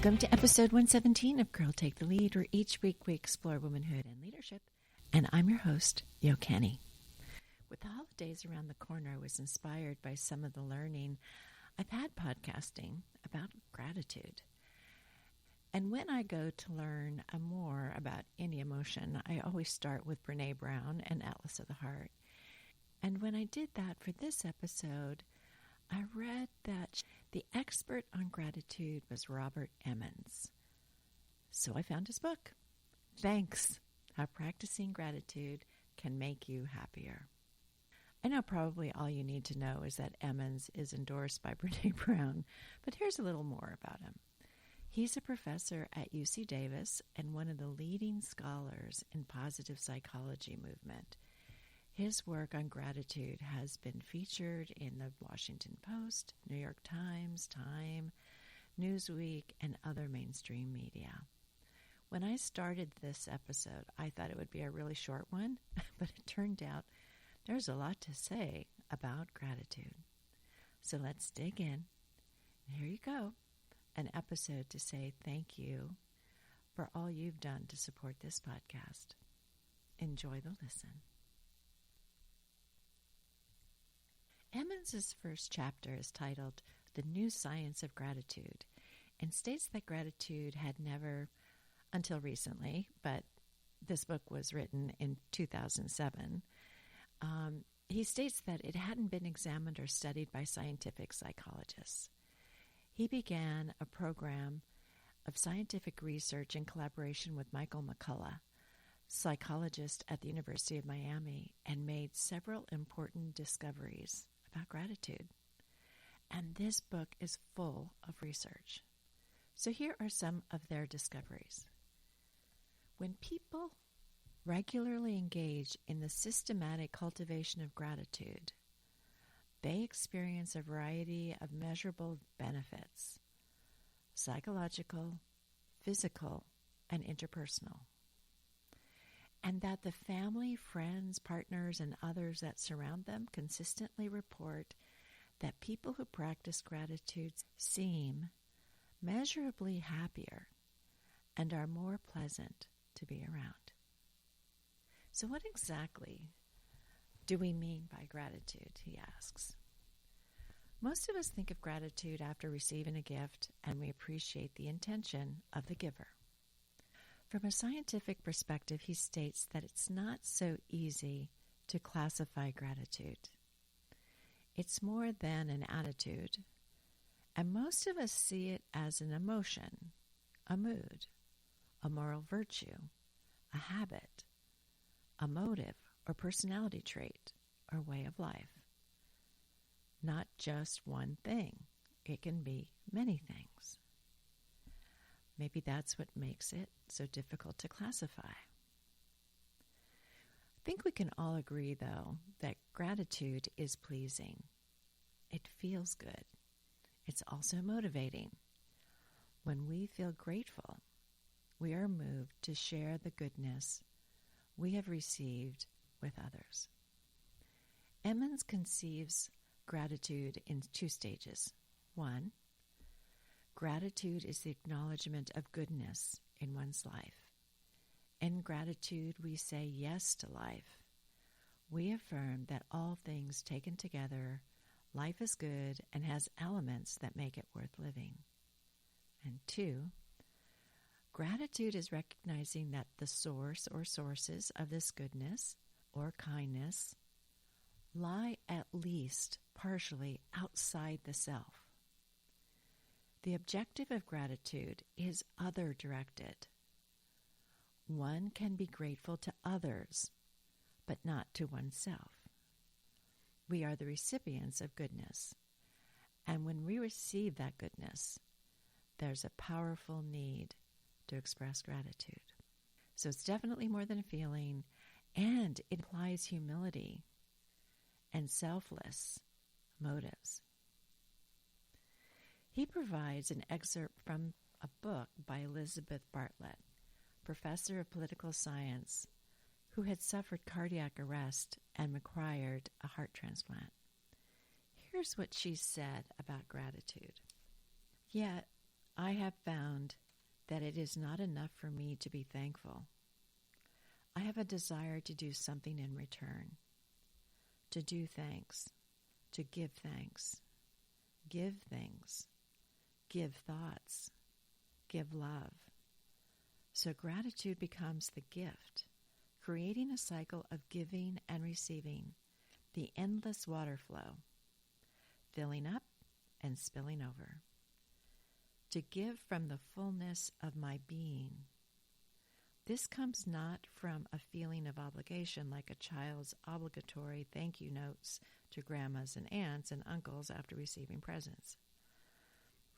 Welcome to episode 117 of Girl Take the Lead, where each week we explore womanhood and leadership. And I'm your host, Yo Kenny. With the holidays around the corner, I was inspired by some of the learning I've had podcasting about gratitude. And when I go to learn more about any emotion, I always start with Brené Brown and Atlas of the Heart. And when I did that for this episode, I read that the expert on gratitude was Robert Emmons. So I found his book, Thanks, How Practicing Gratitude Can Make You Happier. I know probably all you need to know is that Emmons is endorsed by Brené Brown, but here's a little more about him. He's a professor at UC Davis and one of the leading scholars in positive psychology movement. His work on gratitude has been featured in the Washington Post, New York Times, Time, Newsweek, and other mainstream media. When I started this episode, I thought it would be a really short one, but it turned out there's a lot to say about gratitude. So let's dig in. Here you go, an episode to say thank you for all you've done to support this podcast. Enjoy the listen. Emmons' first chapter is titled The New Science of Gratitude and states that gratitude had never, until recently, but this book was written in 2007, he states that it hadn't been examined or studied by scientific psychologists. He began a program of scientific research in collaboration with Michael McCullough, psychologist at the University of Miami, and made several important discoveries about gratitude. And this book is full of research. So here are some of their discoveries. When people regularly engage in the systematic cultivation of gratitude, they experience a variety of measurable benefits, psychological, physical, and interpersonal. And that the family, friends, partners, and others that surround them consistently report that people who practice gratitude seem measurably happier and are more pleasant to be around. So what exactly do we mean by gratitude, he asks. Most of us think of gratitude after receiving a gift, and we appreciate the intention of the giver. From a scientific perspective, he states that it's not so easy to classify gratitude. It's more than an attitude, and most of us see it as an emotion, a mood, a moral virtue, a habit, a motive or personality trait or way of life. Not just one thing. It can be many things. Maybe that's what makes it so difficult to classify. I think we can all agree, though, that gratitude is pleasing. It feels good. It's also motivating. When we feel grateful, we are moved to share the goodness we have received with others. Emmons conceives gratitude in two stages. 1, gratitude is the acknowledgement of goodness in one's life. In gratitude, we say yes to life. We affirm that all things taken together, life is good and has elements that make it worth living. And 2, gratitude is recognizing that the source or sources of this goodness or kindness lie at least partially outside the self. The objective of gratitude is other-directed. One can be grateful to others, but not to oneself. We are the recipients of goodness, and when we receive that goodness, there's a powerful need to express gratitude. So it's definitely more than a feeling, and it implies humility and selfless motives. He provides an excerpt from a book by Elizabeth Bartlett, professor of political science, who had suffered cardiac arrest and required a heart transplant. Here's what she said about gratitude. Yet, I have found that it is not enough for me to be thankful. I have a desire to do something in return, to do thanks, to give thanks, give things, give thoughts, give love. So gratitude becomes the gift, creating a cycle of giving and receiving, the endless water flow, filling up and spilling over. To give from the fullness of my being. This comes not from a feeling of obligation like a child's obligatory thank you notes to grandmas and aunts and uncles after receiving presents.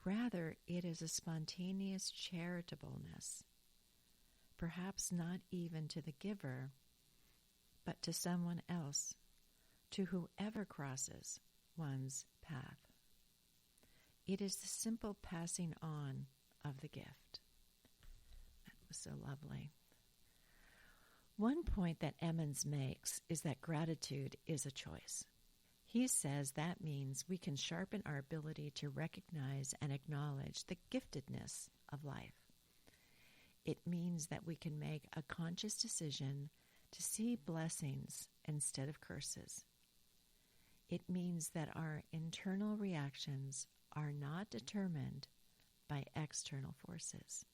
Rather, it is a spontaneous charitableness, perhaps not even to the giver, but to someone else, to whoever crosses one's path. It is the simple passing on of the gift. That was so lovely. One point that Emmons makes is that gratitude is a choice. He says that means we can sharpen our ability to recognize and acknowledge the giftedness of life. It means that we can make a conscious decision to see blessings instead of curses. It means that our internal reactions are not determined by external forces.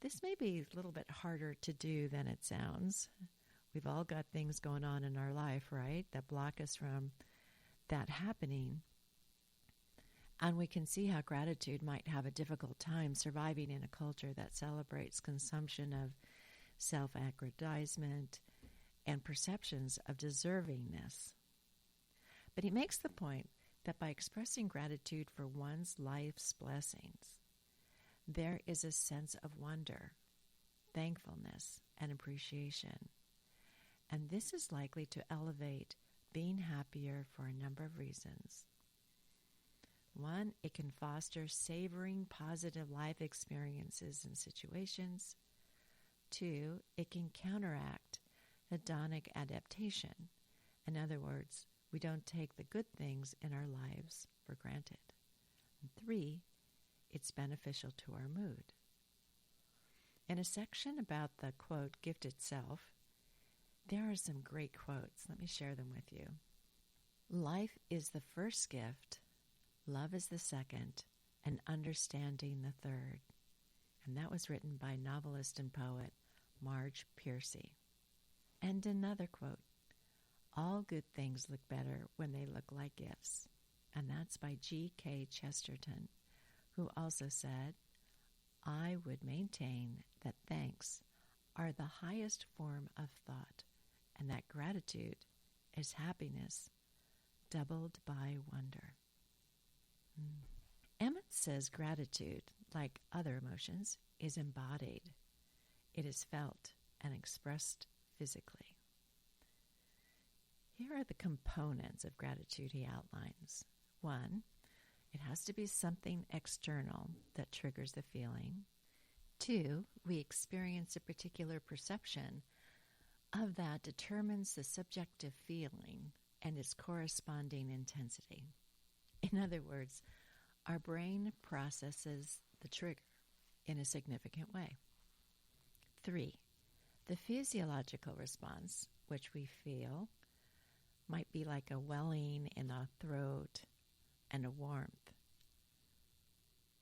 This may be a little bit harder to do than it sounds. We've all got things going on in our life, right, that block us from that happening. And we can see how gratitude might have a difficult time surviving in a culture that celebrates consumption of self-aggrandizement and perceptions of deservingness. But he makes the point that by expressing gratitude for one's life's blessings, there is a sense of wonder, thankfulness, and appreciation. And this is likely to elevate being happier for a number of reasons. One, it can foster savoring positive life experiences and situations. Two, it can counteract hedonic adaptation. In other words, we don't take the good things in our lives for granted. And three, it's beneficial to our mood. In a section about the, quote, gift itself, there are some great quotes. Let me share them with you. Life is the first gift, love is the second, and understanding the third. And that was written by novelist and poet Marge Piercy. And another quote, all good things look better when they look like gifts. And that's by G.K. Chesterton, who also said, I would maintain that thanks are the highest form of thought, and that gratitude is happiness doubled by wonder. Emmons says gratitude, like other emotions, is embodied. It is felt and expressed physically. Here are the components of gratitude he outlines. One, it has to be something external that triggers the feeling. Two, we experience a particular perception of that determines the subjective feeling and its corresponding intensity. In other words, our brain processes the trigger in a significant way. Three, the physiological response, which we feel, might be like a welling in the throat and a warmth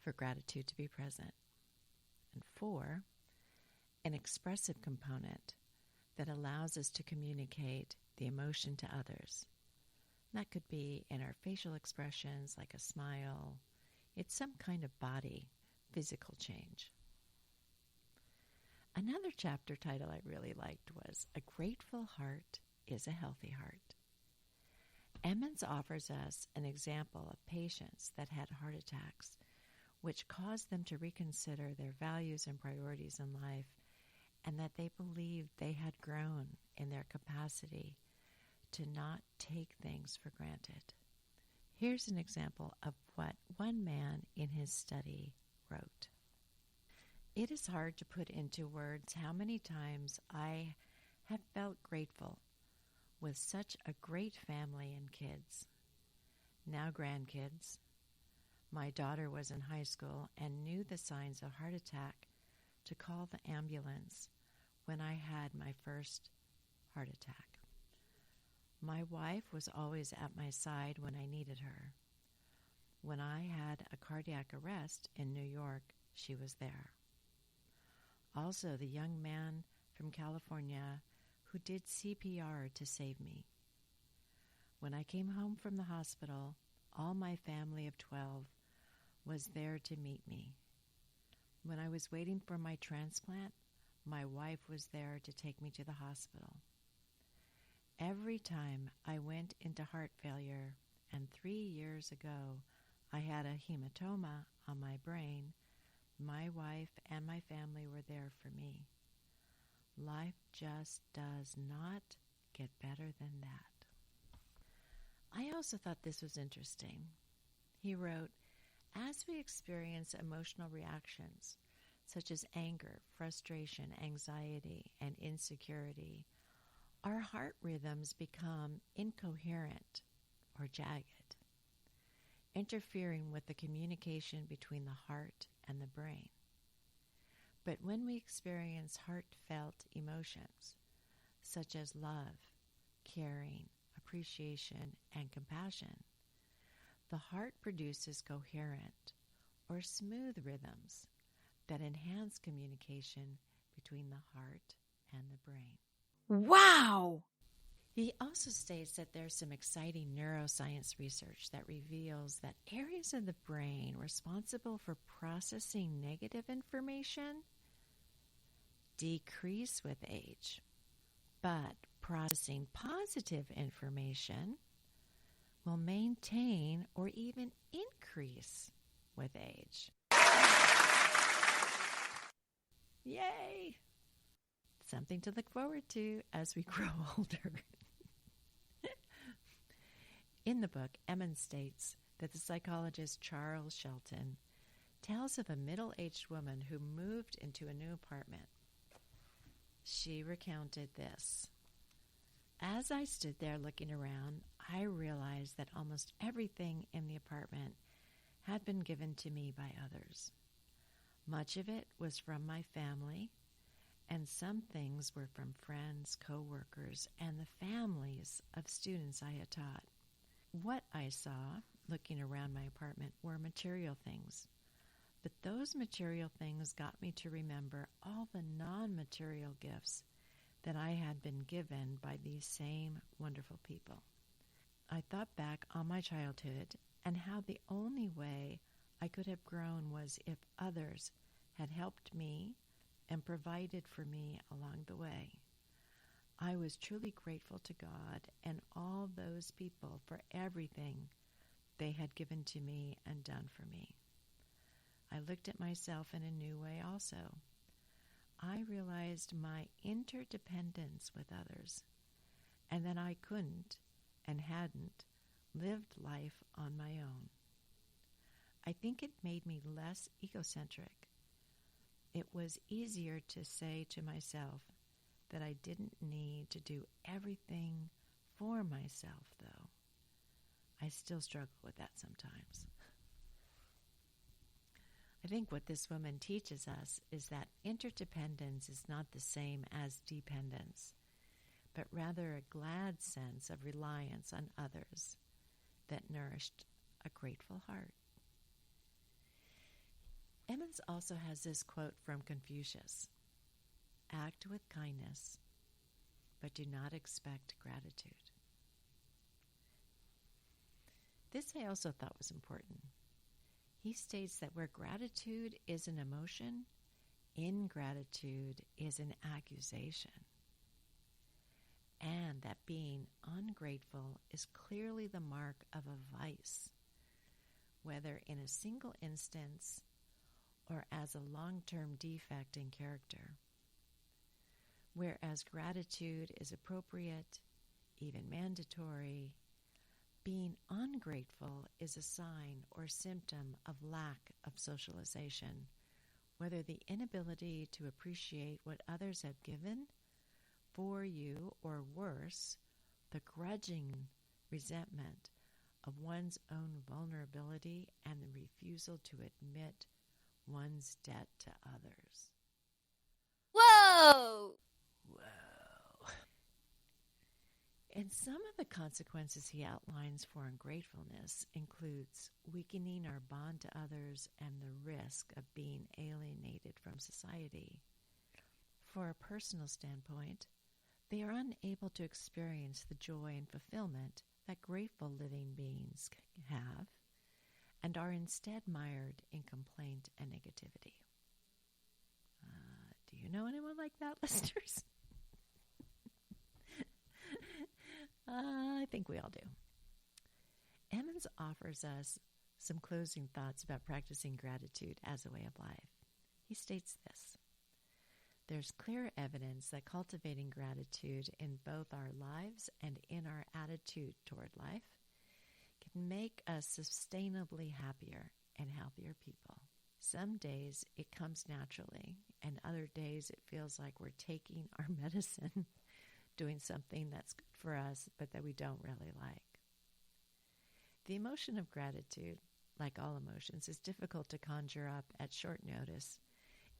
for gratitude to be present. And four, an expressive component that allows us to communicate the emotion to others. And that could be in our facial expressions, like a smile. It's some kind of body, physical change. Another chapter title I really liked was A Grateful Heart is a Healthy Heart. Emmons offers us an example of patients that had heart attacks, which caused them to reconsider their values and priorities in life, and that they believed they had grown in their capacity to not take things for granted. Here's an example of what one man in his study wrote. It is hard to put into words how many times I have felt grateful with such a great family and kids, now grandkids, my daughter was in high school and knew the signs of heart attack to call the ambulance when I had my first heart attack. My wife was always at my side when I needed her. When I had a cardiac arrest in New York, she was there. Also, the young man from California who did CPR to save me. When I came home from the hospital, all my family of 12 was there to meet me. When I was waiting for my transplant, my wife was there to take me to the hospital. Every time I went into heart failure, and 3 years ago I had a hematoma on my brain, my wife and my family were there for me. Life just does not get better than that. I also thought this was interesting. He wrote, as we experience emotional reactions such as anger, frustration, anxiety, and insecurity, our heart rhythms become incoherent or jagged, interfering with the communication between the heart and the brain. But when we experience heartfelt emotions, such as love, caring, appreciation, and compassion, the heart produces coherent or smooth rhythms that enhance communication between the heart and the brain. Wow! He also states that there's some exciting neuroscience research that reveals that areas of the brain responsible for processing negative information decrease with age, but processing positive information will maintain or even increase with age. Yay! Something to look forward to as we grow older. In the book, Emmons states that the psychologist Charles Shelton tells of a middle-aged woman who moved into a new apartment. She recounted this. As I stood there looking around, I realized that almost everything in the apartment had been given to me by others. Much of it was from my family, and some things were from friends, co-workers, and the families of students I had taught. What I saw, looking around my apartment, were material things. But those material things got me to remember all the non-material gifts that I had been given by these same wonderful people. I thought back on my childhood and how the only way I could have grown was if others had helped me and provided for me along the way. I was truly grateful to God and all those people for everything they had given to me and done for me. I looked at myself in a new way also. I realized my interdependence with others, and that I couldn't and hadn't lived life on my own. I think it made me less egocentric. It was easier to say to myself that I didn't need to do everything for myself, though. I still struggle with that sometimes. I think what this woman teaches us is that interdependence is not the same as dependence, but rather a glad sense of reliance on others that nourished a grateful heart. Emmons also has this quote from Confucius: act with kindness, but do not expect gratitude. This I also thought was important. He states that where gratitude is an emotion, ingratitude is an accusation, and that being ungrateful is clearly the mark of a vice, whether in a single instance or as a long-term defect in character. Whereas gratitude is appropriate, even mandatory, being ungrateful is a sign or symptom of lack of socialization, whether the inability to appreciate what others have given for you, or worse, the grudging resentment of one's own vulnerability and the refusal to admit one's debt to others. Whoa! Whoa. And some of the consequences he outlines for ungratefulness includes weakening our bond to others and the risk of being alienated from society. For a personal standpoint, they are unable to experience the joy and fulfillment that grateful living beings have and are instead mired in complaint and negativity. Do you know anyone like that, listeners? I think we all do. Emmons offers us some closing thoughts about practicing gratitude as a way of life. He states this: there's clear evidence that cultivating gratitude in both our lives and in our attitude toward life can make us sustainably happier and healthier people. Some days it comes naturally, and other days it feels like we're taking our medicine, doing something that's good for us, but that we don't really like. The emotion of gratitude, like all emotions, is difficult to conjure up at short notice,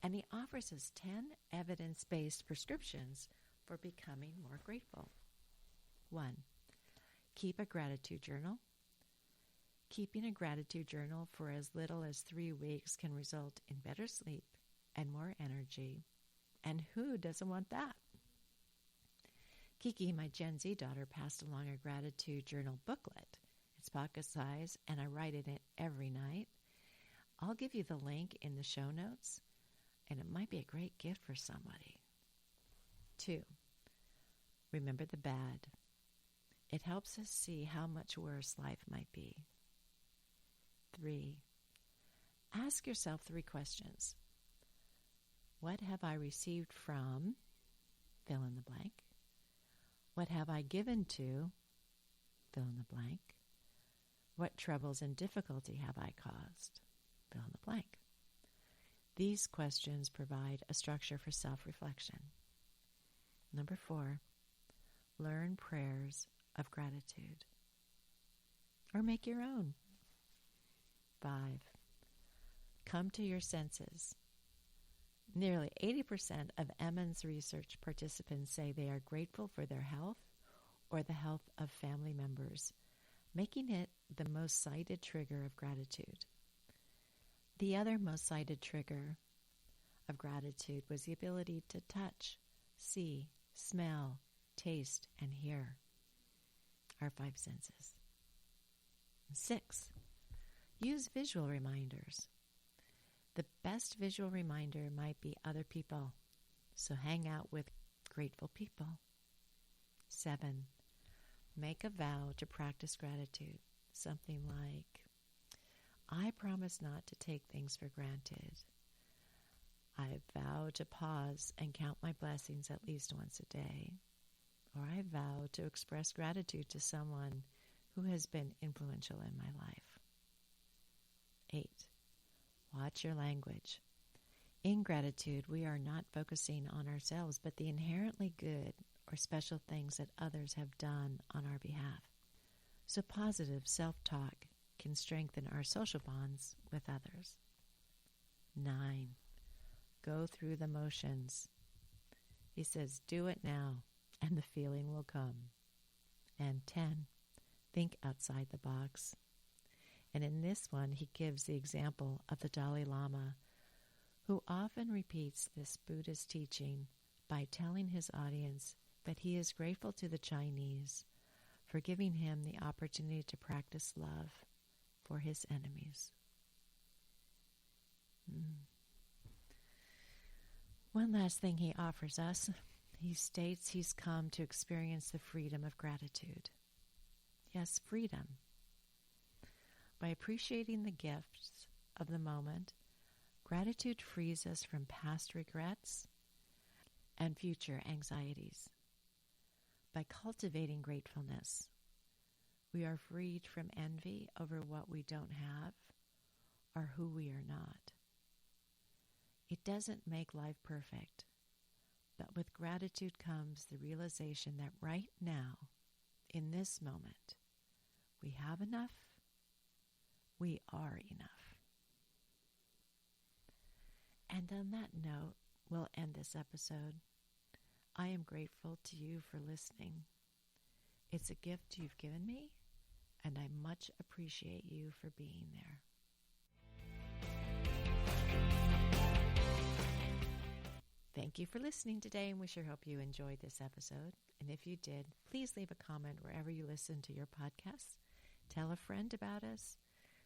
and he offers us 10 evidence-based prescriptions for becoming more grateful. 1. Keep a gratitude journal. Keeping a gratitude journal for as little as 3 weeks can result in better sleep and more energy. And who doesn't want that? Kiki, my Gen Z daughter, passed along a gratitude journal booklet. It's pocket size, and I write in it every night. I'll give you the link in the show notes, and it might be a great gift for somebody. 2. Remember the bad. It helps us see how much worse life might be. 3. Ask yourself 3 questions. What have I received from? Fill in the blank. What have I given to? Fill in the blank. What troubles and difficulty have I caused? Fill in the blank. These questions provide a structure for self-reflection. 4, learn prayers of gratitude, or make your own. 5, come to your senses. Nearly 80% of Emmons research participants say they are grateful for their health or the health of family members, making it the most cited trigger of gratitude. The other most cited trigger of gratitude was the ability to touch, see, smell, taste, and hear, our 5 senses. 6, use visual reminders. The best visual reminder might be other people, so hang out with grateful people. 7, make a vow to practice gratitude, something like, I promise not to take things for granted. I vow to pause and count my blessings at least once a day. Or I vow to express gratitude to someone who has been influential in my life. 8, watch your language. In gratitude, we are not focusing on ourselves, but the inherently good or special things that others have done on our behalf. So positive self-talk can strengthen our social bonds with others. 9, go through the motions. He says, do it now, and the feeling will come. And 10, think outside the box. And in this one, he gives the example of the Dalai Lama, who often repeats this Buddhist teaching by telling his audience that he is grateful to the Chinese for giving him the opportunity to practice love for his enemies. One last thing he offers us. He states he's come to experience the freedom of gratitude. Yes, freedom. By appreciating the gifts of the moment, gratitude frees us from past regrets and future anxieties. By cultivating gratefulness, we are freed from envy over what we don't have or who we are not. It doesn't make life perfect, but with gratitude comes the realization that right now, in this moment, we have enough, we are enough. And on that note, we'll end this episode. I am grateful to you for listening. It's a gift you've given me, and I much appreciate you for being there. Thank you for listening today, and we sure hope you enjoyed this episode. And if you did, please leave a comment wherever you listen to your podcasts. Tell a friend about us.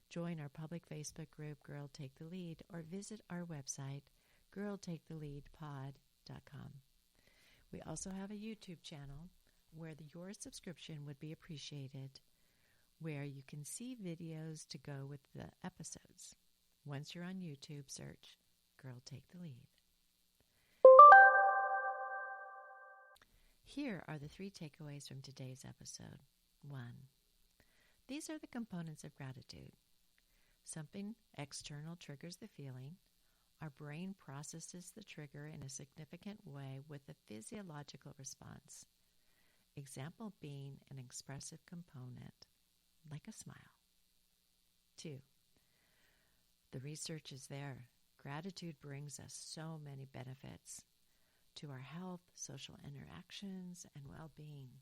Join our public Facebook group, Girl Take the Lead, or visit our website, girltaketheleadpod.com. We also have a YouTube channel where your subscription would be appreciated, where you can see videos to go with the episodes. Once you're on YouTube, search Girl Take the Lead. Here are the 3 takeaways from today's episode. 1. These are the components of gratitude. Something external triggers the feeling. Our brain processes the trigger in a significant way with a physiological response. Example being an expressive component, like a smile. 2. The research is there. Gratitude brings us so many benefits to our health, social interactions, and well-being.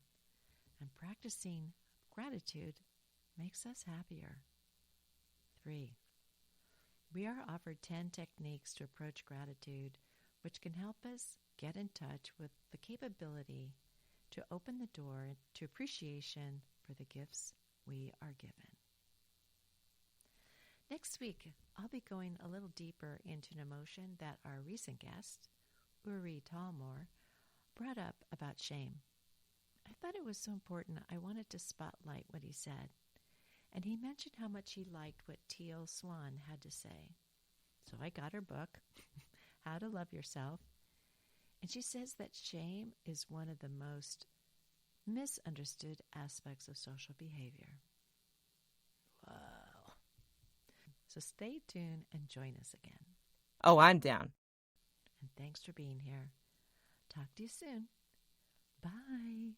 And practicing gratitude makes us happier. 3. We are offered 10 techniques to approach gratitude, which can help us get in touch with the capability to open the door to appreciation for the gifts we are given. Next week, I'll be going a little deeper into an emotion that our recent guest, Uri Talmor, brought up about shame. I thought it was so important I wanted to spotlight what he said. And he mentioned how much he liked what Teal Swan had to say. So I got her book, How to Love Yourself, and she says that shame is one of the most misunderstood aspects of social behavior. Whoa. So stay tuned and join us again. Oh, I'm down. And thanks for being here. Talk to you soon. Bye.